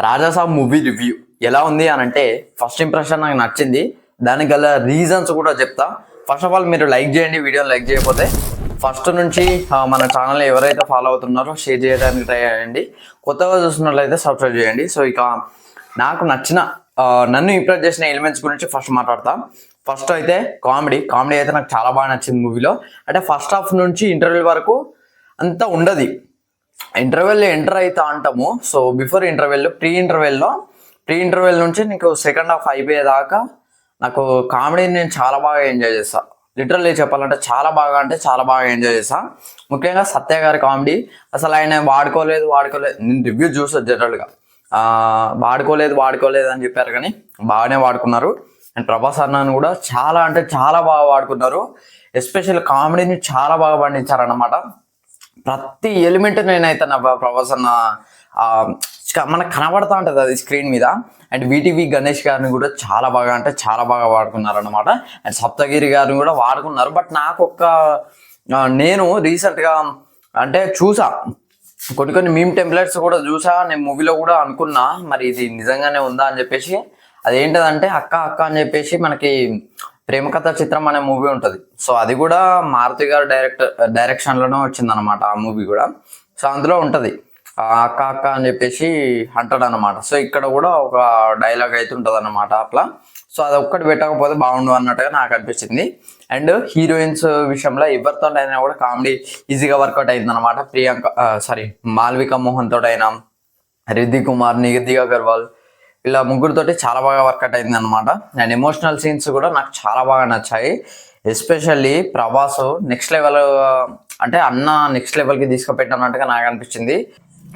Raja Saab movie review ఎలా ఉంది అని అంటే ఫస్ట్ ఇంప్రెషన్ నాకు నచ్చింది. దానికి గల రీజన్స్ కూడా చెప్తా. ఫస్ట్ ఆఫ్ ఆల్ మీరు లైక్ చేయండి, వీడియోని లైక్ చేయకపోతే. ఫస్ట్ నుంచి మన ఛానల్ని ఎవరైతే ఫాలో అవుతున్నారో షేర్ చేయడానికి ట్రై చేయండి. కొత్తగా చూస్తున్నట్లయితే సబ్స్క్రైబ్ చేయండి. సో ఇక నాకు నచ్చిన నన్ను ఇంప్రెస్ చేసిన ఎలిమెంట్స్ గురించి ఫస్ట్ మాట్లాడతా. ఫస్ట్ అయితే కామెడీ అయితే నాకు చాలా బాగా నచ్చింది మూవీలో. అంటే ఫస్ట్ హాఫ్ నుంచి ఇంటర్వ్యూ వరకు అంతా ఉండదు. ఇంటర్వెల్ ఎంటర్ అవుతా అంటాము. So before interval pre interval నుంచి నీకు సెకండ్ హాఫ్ అయిపోయేదాకా నాకు కామెడీని నేను చాలా బాగా ఎంజాయ్ చేస్తాను. లిటరల్లీ చెప్పాలంటే చాలా బాగా ఎంజాయ్ చేస్తాను. ముఖ్యంగా సత్య గారి కామెడీ అసలు ఆయన వాడుకోలేదు నేను రివ్యూ చూసాను జనరల్గా. వాడుకోలేదు అని చెప్పారు, కానీ బాగానే వాడుకున్నారు. అండ్ ప్రభాస్ అన్నను కూడా చాలా బాగా వాడుకున్నారు. ఎస్పెషల్ కామెడీని చాలా బాగా పండించారన్నమాట. ప్రతి ఎలిమెంట్ నేనైతే నా ప్రభాస్ అన్న మనకు కనబడతా ఉంటుంది అది స్క్రీన్ మీద. అండ్ వీటీవీ గణేష్ గారిని కూడా చాలా బాగా వాడుకున్నారు అనమాట. అండ్ సప్తగిరి గారిని కూడా వాడుకున్నారు. బట్ నాకు నేను రీసెంట్గా అంటే చూసా కొన్ని మీమ్ టెంప్లెట్స్ కూడా చూసా. నేను మూవీలో కూడా అనుకున్నా మరి ఇది నిజంగానే ఉందా అని చెప్పేసి. అదేంటదంటే అక్క అని చెప్పేసి మనకి ప్రేమ కథ చిత్రం అనే మూవీ ఉంటుంది. సో అది కూడా మారుతి గారు డైరెక్షన్లోనే వచ్చిందనమాట ఆ మూవీ కూడా. సో అందులో ఉంటుంది అక్క అని చెప్పేసి అంటాడు అనమాట. సో ఇక్కడ కూడా ఒక డైలాగ్ అయితే ఉంటుంది అనమాట అట్లా. సో అది ఒక్కటి పెట్టకపోతే బాగుండు అన్నట్టుగా నాకు అనిపించింది. అండ్ హీరోయిన్స్ విషయంలో ఎవరితో అయినా కూడా కామెడీ ఈజీగా వర్కౌట్ అయింది అనమాట. మాల్విక మోహన్ తోటి అయినా, రిద్ధి కుమార్, నిగతి అగర్వాల్, ఇలా ముగ్గురితోటి చాలా బాగా వర్కౌట్ అయింది అనమాట. అండ్ ఎమోషనల్ సీన్స్ కూడా నాకు చాలా బాగా నచ్చాయి. ఎస్పెషల్లీ ప్రభాస్ నెక్స్ట్ లెవెల్, అంటే అన్న నెక్స్ట్ లెవెల్కి తీసుకుపెట్టినట్టుగా నాకు అనిపించింది.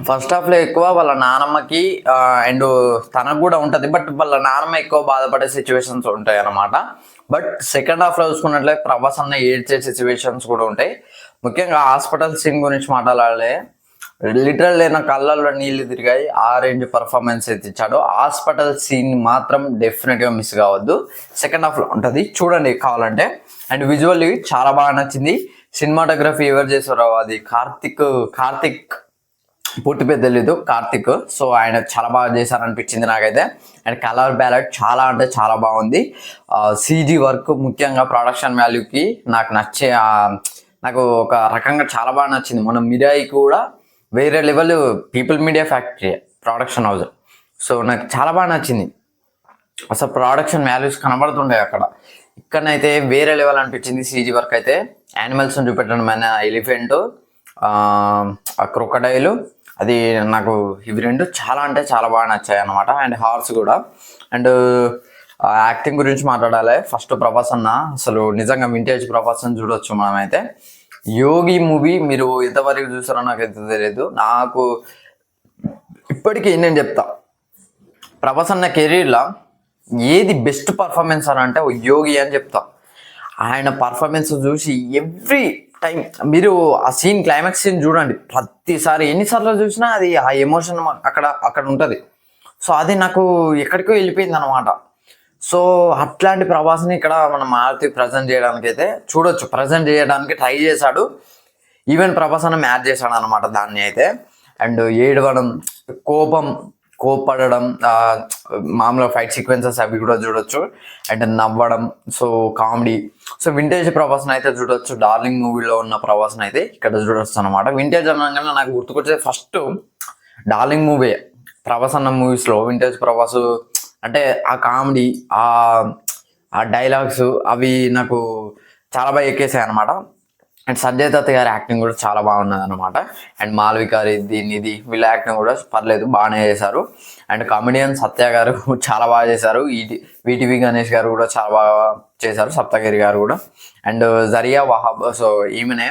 ఫస్ట్ హాఫ్లో ఎక్కువ వాళ్ళ నానమ్మకి అండ్ తనకు కూడా ఉంటుంది, బట్ వాళ్ళ నానమ్మ ఎక్కువ బాధపడే సిచ్యువేషన్స్ ఉంటాయి అన్నమాట. బట్ సెకండ్ హాఫ్లో చూసుకున్నట్లయితే ప్రభాస్ అన్న ఏడ్చే సిచ్యువేషన్స్ కూడా ఉంటాయి. ముఖ్యంగా హాస్పిటల్ సీన్ గురించి మాట్లాడాలి. లిటరల్ నా కళ్ళల్లో నీళ్లు తిరిగాయి. ఆ రేంజ్ పర్ఫార్మెన్స్ అయితే ఇచ్చాడు. హాస్పిటల్ సీన్ మాత్రం డెఫినెట్గా మిస్ కావద్దు. సెకండ్ హాఫ్లో ఉంటుంది, చూడండి కావాలంటే. అండ్ విజువల్లీ చాలా బాగా నచ్చింది. సినిమాటోగ్రఫీ ఎవరు చేశారో అది కార్తిక్ పూర్తి పేరు తెలీదు, కార్తిక్. సో ఆయన చాలా బాగా చేశారనిపించింది నాకైతే. అండ్ కలర్ బ్యాలెట్ చాలా బాగుంది. సీజీ వర్క్ ముఖ్యంగా ప్రొడక్షన్ వాల్యూకి నాకు ఒక రకంగా చాలా బాగా నచ్చింది. మన మిరాయి కూడా వేరే level people media factory production house. So నాకు చాలా బాగా నచ్చింది. అసలు ప్రొడక్షన్ వాల్యూస్ కనబడుతుండే అక్కడ. ఇక్కడనైతే వేరే లెవెల్ అనిపించింది. సీజీ వర్క్ అయితే యానిమల్స్ని చూపెట్టడం, మన ఎలిఫెంట్, క్రొకడైలు, అది నాకు ఇవి రెండు చాలా బాగా నచ్చాయి అనమాట. అండ్ హార్స్ కూడా. అండ్ యాక్టింగ్ గురించి మాట్లాడాలి. ఫస్ట్ ప్రభాస్ అన్న అసలు నిజంగా వింటేజ్ ప్రభాస్ అని చూడొచ్చు మనమైతే. యోగి మూవీ మీరు ఎంతవరకు చూసారో నాకు ఎంత తెలియదు. నాకు ఇప్పటికీ నేను చెప్తా, ప్రభాస్ అన్న కెరీర్లో ఏది బెస్ట్ పర్ఫార్మెన్స్ అని అంటే యోగి అని చెప్తా. ఆయన పర్ఫార్మెన్స్ చూసి ఎవ్రీ టైం మీరు ఆ సీన్, క్లైమాక్స్ సీన్ చూడండి, ప్రతిసారి ఎన్నిసార్లు చూసినా అది ఆ ఎమోషన్ అక్కడ ఉంటుంది. సో అది నాకు ఎక్కడికో వెళ్ళిపోయింది అనమాట. సో అట్లాంటి ప్రభాస్ని ఇక్కడ మనం మారుతి ప్రజెంట్ చేయడానికి అయితే చూడొచ్చు. ప్రజెంట్ చేయడానికి ట్రై చేశాడు. ఈవెన్ ప్రభాస్ అన్న మ్యాచ్ చేశాడు అనమాట దాన్ని అయితే. అండ్ ఏడవడం, కోపడడం, మామూలుగా ఫైట్ సీక్వెన్సెస్ అవి కూడా చూడొచ్చు. అండ్ నవ్వడం, సో కామెడీ. సో వింటేజ్ ప్రభాస్ని అయితే చూడొచ్చు. డార్లింగ్ మూవీలో ఉన్న ప్రభాస్ని అయితే ఇక్కడ చూడొచ్చు అనమాట. వింటేజ్ అనగానే నాకు గుర్తుకొచ్చేది ఫస్ట్ డార్లింగ్ మూవీ. ప్రభాస్ అన్న మూవీస్లో వింటేజ్ ప్రభాస్ అంటే ఆ కామెడీ, ఆ డైలాగ్స్ అవి నాకు చాలా బాగా ఎక్కేసాయి అనమాట. అండ్ సంజయ్ దత్ గారి యాక్టింగ్ కూడా చాలా బాగున్నది అనమాట. అండ్ మాల్విక నిధి వీళ్ళ యాక్టింగ్ కూడా పర్లేదు, బాగానే చేశారు. అండ్ కామెడియన్ సత్య గారు చాలా బాగా చేశారు. వీటీవీ గణేష్ గారు కూడా చాలా బాగా చేశారు, సప్తగిరి గారు కూడా. అండ్ జరియా వహాబ్, సో ఈమెనే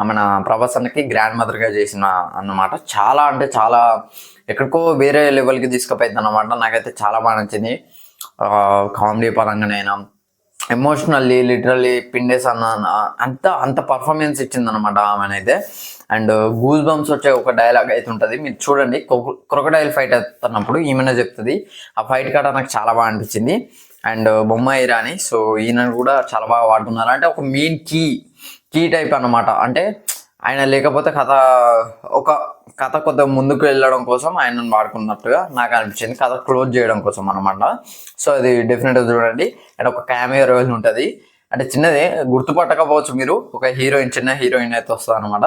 మన ప్రభాస్ అన్నకి గ్రాండ్ మదర్గా చేసిన అన్నమాట. చాలా ఎక్కడికో వేరే లెవెల్కి తీసుకుపోయింది అనమాట. నాకైతే చాలా బాగా నచ్చింది. కామెడీ పరంగానైనా, ఎమోషనల్లీ లిటరల్లీ పిండేస్ అంత పర్ఫార్మెన్స్ ఇచ్చిందనమాట ఆమెనైతే. అండ్ గూస్ బంప్స్ వచ్చే ఒక డైలాగ్ అయితే ఉంటుంది, మీరు చూడండి. క్రొకడైల్ ఫైట్ అవుతున్నప్పుడు ఈమెనే చెప్తుంది. ఆ ఫైట్ కాడ నాకు చాలా బాగా అనిపించింది. అండ్ బొమ్మాయి రాణి, సో ఈయన కూడా చాలా బాగా వాడుతున్నారు. అంటే ఒక మెయిన్ కీ టైప్ అనమాట. అంటే ఆయన లేకపోతే కథ కథ కొద్దిగా ముందుకు వెళ్ళడం కోసం ఆయనను వాడుకున్నట్టుగా నాకు అనిపించింది, కథ క్లోజ్ చేయడం కోసం అనమాట. సో అది డెఫినెట్గా చూడండి. అండ్ ఒక క్యామియో రోల్ ఉంటుంది, అంటే చిన్నదే, గుర్తుపట్టకపోవచ్చు మీరు, ఒక హీరోయిన్, చిన్న హీరోయిన్ అయితే వస్తుంది అనమాట.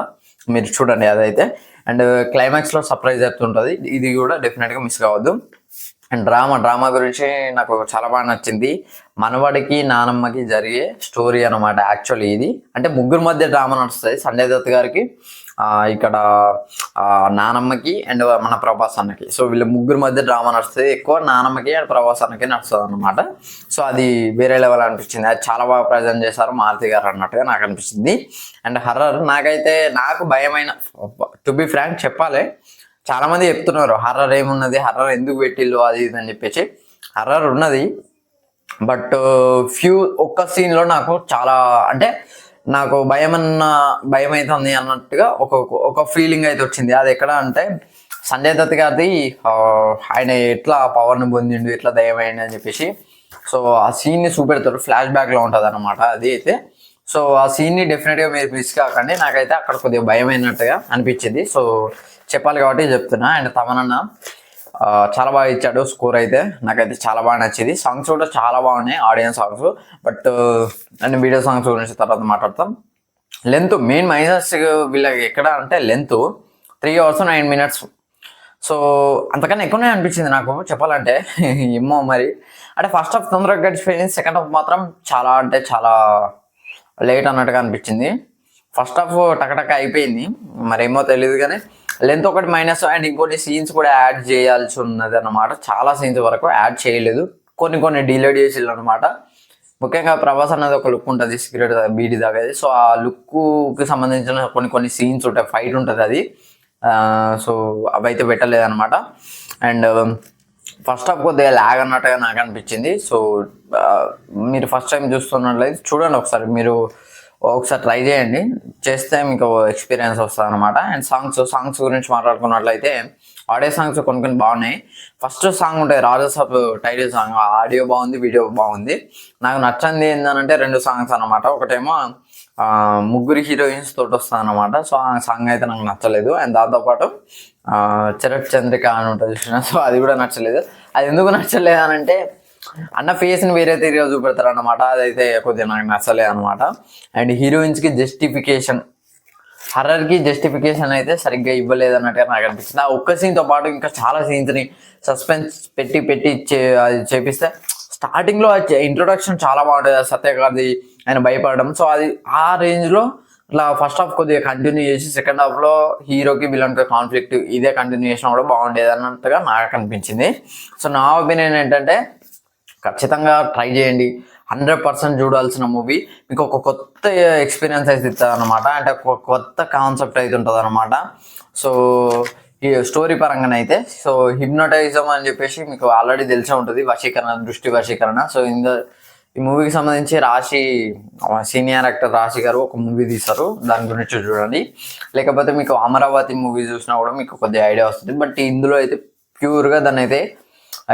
మీరు చూడండి అదైతే. అండ్ క్లైమాక్స్లో సర్ప్రైజ్ అవుతుంటుంది, ఇది కూడా డెఫినెట్గా మిస్ కావద్దు. అండ్ డ్రామా గురించి నాకు చాలా బాగా నచ్చింది. మనవాడికి నానమ్మకి జరిగే స్టోరీ అనమాట యాక్చువల్లీ ఇది. అంటే ముగ్గురు మధ్య డ్రామా నడుస్తుంది. సంజయ్ దత్ గారికి, ఇక్కడ నానమ్మకి అండ్ మన ప్రభాస్ అన్నకి. సో వీళ్ళ ముగ్గురు మధ్య డ్రామా నడుస్తుంది. ఎక్కువ నానమ్మకి అండ్ ప్రభాస్ అన్నకి నడుస్తుంది అనమాట. సో అది వేరే లెవెల్ అనిపించింది. అది చాలా బాగా ప్రజెంట్ చేశారు మారుతి గారు అన్నట్టుగా నాకు అనిపించింది. అండ్ హర్రర్ నాకు భయమైన, టు బి ఫ్రాంక్ చెప్పాలి, చాలా మంది చెప్తున్నారు హర్రర్ ఏమున్నది, హర్రర్ ఎందుకు పెట్టిల్లు అది ఇది అని చెప్పేసి. హర్రర్ ఉన్నది, బట్ ఒక్క సీన్లో నాకు చాలా, అంటే నాకు భయం అవుతుంది అన్నట్టుగా ఒక ఫీలింగ్ అయితే వచ్చింది. అది ఎక్కడ అంటే సంజయ్ దత్ గారిది, ఆయన ఎట్లా పవర్ని పొందిండు, ఎట్లా దయమైంది అని చెప్పేసి. సో ఆ సీన్ని చూపెడతారు, ఫ్లాష్ బ్యాక్లో ఉంటుంది అనమాట అది అయితే. సో ఆ సీన్ని డెఫినెట్గా మీరు మిస్ కాకండి. నాకైతే అక్కడ కొద్దిగా భయమైనట్టుగా అనిపించింది. సో చెప్పాలి కాబట్టి చెప్తున్నా. అండ్ తమనన్న చాలా బాగా ఇచ్చాడు స్కోర్ అయితే, నాకైతే చాలా బాగా నచ్చింది. సాంగ్స్ కూడా చాలా బాగున్నాయి, audience songs. But and video songs గురించి తర్వాత మాట్లాడతాం. లెంత్ మెయిన్ మైనస్ వీళ్ళకి ఎక్కడ అంటే లెంత్ 3 hours 9 minutes. సో అంతకన్నా ఎక్కువనే అనిపించింది నాకు చెప్పాలంటే. ఏమో మరి, అంటే ఫస్ట్ హాఫ్ తొందరగా గడిచిపోయింది, సెకండ్ హాఫ్ మాత్రం చాలా అంటే చాలా లేట్ అన్నట్టుగా అనిపించింది. ఫస్ట్ హాఫ్ టకటక అయిపోయింది, మరేమో తెలియదు కానీ లెంత్ ఒకటి మైనస్. అండ్ ఇంకోటి సీన్స్ కూడా యాడ్ చేయాల్సి ఉన్నది అనమాట. చాలా సీన్స్ వరకు యాడ్ చేయలేదు, కొన్ని డిలేట్ చేసిల్లు అనమాట. ముఖ్యంగా ప్రభాస్ అన్నది ఒక లుక్ ఉంటుంది, సిగరెట్ బీడీ తాగేది. సో ఆ లుక్కి సంబంధించిన కొన్ని సీన్స్ ఉంటాయి, ఫైట్ ఉంటుంది అది. సో అవి అయితే పెట్టలేదు అనమాట. అండ్ ఫస్ట్ హాఫ్ కొద్దిగా ల్యాగ్ అన్నట్టుగా నాకు అనిపించింది. సో మీరు ఫస్ట్ టైం చూస్తున్నట్లయితే చూడండి ఒకసారి, మీరు ఒకసారి ట్రై చేయండి, చేస్తే మీకు ఎక్స్పీరియన్స్ వస్తుంది అనమాట. అండ్ సాంగ్స్ గురించి మాట్లాడుకున్నట్లయితే ఆడియో సాంగ్స్ కొన్ని బాగున్నాయి. ఫస్ట్ సాంగ్ ఉంటాయి రాజాసాబ్ టైటిల్ సాంగ్, ఆడియో బాగుంది, వీడియో బాగుంది. నాకు నచ్చింది ఏంటంటే 2 songs అనమాట. ఒకటేమో ముగ్గురు హీరోయిన్స్ తోటి వస్తుంది అనమాట. సో ఆ సాంగ్ అయితే నాకు నచ్చలేదు. అండ్ దాంతోపాటు చరత్ చంద్రిక అని ఉంటుంది చూసిన, సో అది కూడా నచ్చలేదు. అది ఎందుకు నచ్చలేదు అని అంటే అన్న ఫేస్ని వేరే తీరుగా చూపెడతారు అనమాట, అదైతే కొద్దిగా నాకు నచ్చలేదు అనమాట. అండ్ హీరోయిన్స్కి జస్టిఫికేషన్, హర్రర్కి జస్టిఫికేషన్ అయితే సరిగ్గా ఇవ్వలేదు అన్నట్టుగా నాకు అనిపించింది. ఆ ఒక్క సీన్తో పాటు ఇంకా చాలా సీన్స్ని సస్పెన్స్ పెట్టి అది చేపిస్తే, స్టార్టింగ్లో ఇంట్రొడక్షన్ చాలా బాగుంటుంది సత్య గారిది, ఆయన భయపడడం. సో అది ఆ రేంజ్లో ఇట్లా ఫస్ట్ హాఫ్ కొద్దిగా కంటిన్యూ చేసి సెకండ్ హాఫ్లో హీరోకి విలన్కి కాన్ఫ్లిక్ట్ ఇదే కంటిన్యూ చేసినా కూడా బాగుండేది అన్నట్టుగా నాకు అనిపించింది. సో నా ఒపీనియన్ ఏంటంటే ఖచ్చితంగా ట్రై చేయండి, 100% చూడాల్సిన మూవీ. మీకు ఒక కొత్త ఎక్స్పీరియన్స్ అయితే ఇస్తుంది అనమాట, అంటే ఒక కొత్త కాన్సెప్ట్ అయితే ఉంటుంది అనమాట. సో ఈ స్టోరీ పరంగానైతే, సో హిప్నోటైజం అని చెప్పేసి మీకు ఆల్రెడీ తెలిసే ఉంటుంది, దృష్టి వశీకరణ. సో ఈ మూవీకి సంబంధించి సీనియర్ యాక్టర్ రాశి గారు ఒక మూవీ తీస్తారు, దాని గురించి చూడండి. లేకపోతే మీకు అమరావతి మూవీ చూసినా కూడా మీకు కొద్దిగా ఐడియా వస్తుంది. బట్ ఇందులో అయితే ప్యూర్గా దాన్ని అయితే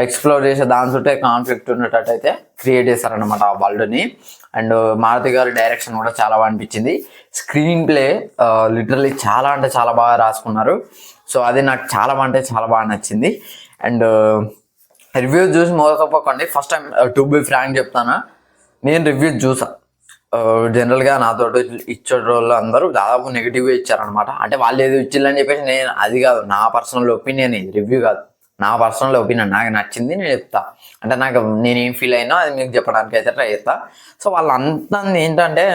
ఎక్స్ప్లోర్ చేసే దాని చుట్టే కాన్ఫ్లిక్ట్ ఉన్నట్టు అయితే క్రియేట్ చేశారనమాట ఆ వరల్డ్ని. అండ్ మారుతి గారి డైరెక్షన్ కూడా చాలా బాగా అనిపించింది. స్క్రీన్ ప్లే లిటరల్లీ చాలా అంటే చాలా బాగా రాసుకున్నారు. సో అది నాకు చాలా బాగా నచ్చింది. అండ్ రివ్యూస్ చూసి మోసపోకండి. First time to be frank చెప్తాను, నేను రివ్యూస్ చూసా. జనరల్గా నాతో ఇచ్చే వాళ్ళు అందరూ దాదాపు నెగిటివ్గా ఇచ్చారనమాట. అంటే వాళ్ళు ఏదో ఇచ్చిల్లని చెప్పేసి నేను, అది కాదు నా పర్సనల్ ఒపీనియన్, ఇది రివ్యూ కాదు, నా పర్సనల్ ఒపీనియన్. నాకు నచ్చింది నేను చెప్తా, అంటే నేనేం ఫీల్ అయినా అది మీకు చెప్పడానికి అయితే ట్రై చేస్తా. సో వాళ్ళు అంతా ఏంటంటే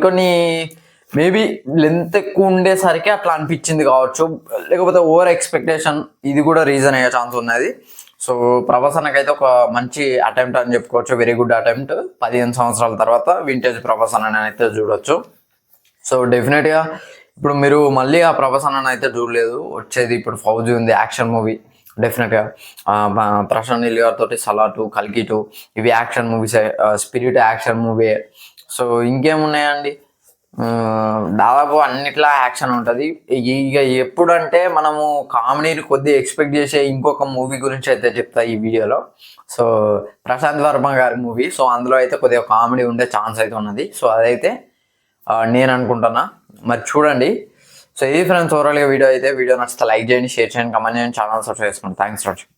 కొన్ని మేబీ లెంత్ ఎక్కువ ఉండేసరికి అట్లా అనిపించింది కావచ్చు, లేకపోతే ఓవర్ ఎక్స్పెక్టేషన్, ఇది కూడా రీజన్ అయ్యే ఛాన్స్ ఉన్నది. సో ప్రభాస్ అన్నకైతే ఒక మంచి అటెంప్ట్ అని చెప్పుకోవచ్చు, వెరీ గుడ్ అటెంప్ట్. 15 సంవత్సరాల తర్వాత వింటేజ్ ప్రభాస్ అన్న అయితే చూడొచ్చు. సో డెఫినెట్గా ఇప్పుడు మీరు మళ్ళీ ఆ ప్రభాస్ అన్న అయితే చూడలేదు, వచ్చేది ఇప్పుడు ఫౌజీ ఉంది, యాక్షన్ మూవీ. డెఫినెట్గా ప్రశాంత్ నీల్ గారితో సలార్ 2, కల్కి 2 ఇవి action movies, Spirit action movie. So ఇంకేమున్నాయండి, దాదాపు అన్నిట్లా యాక్షన్ ఉంటుంది. ఇక ఎప్పుడంటే మనము కామెడీని కొద్దిగా ఎక్స్పెక్ట్ చేసే ఇంకొక మూవీ గురించి అయితే చెప్తా ఈ వీడియోలో. సో ప్రశాంత్ వర్మ గారి మూవీ. సో అందులో అయితే కొద్దిగా కామెడీ ఉండే ఛాన్స్ అయితే ఉన్నది. సో అదైతే నేను అనుకుంటున్నా, మరి చూడండి. సో ఇది ఫ్రెండ్స్ ఓవరాల్గా వీడియో అయితే. వీడియో నచ్చితే లైక్ చేయండి, షేర్ చేయండి, కమెంట్ చేయండి, ఛానల్ సబ్స్క్రైబ్ చేసుకోండి. Thanks for watching.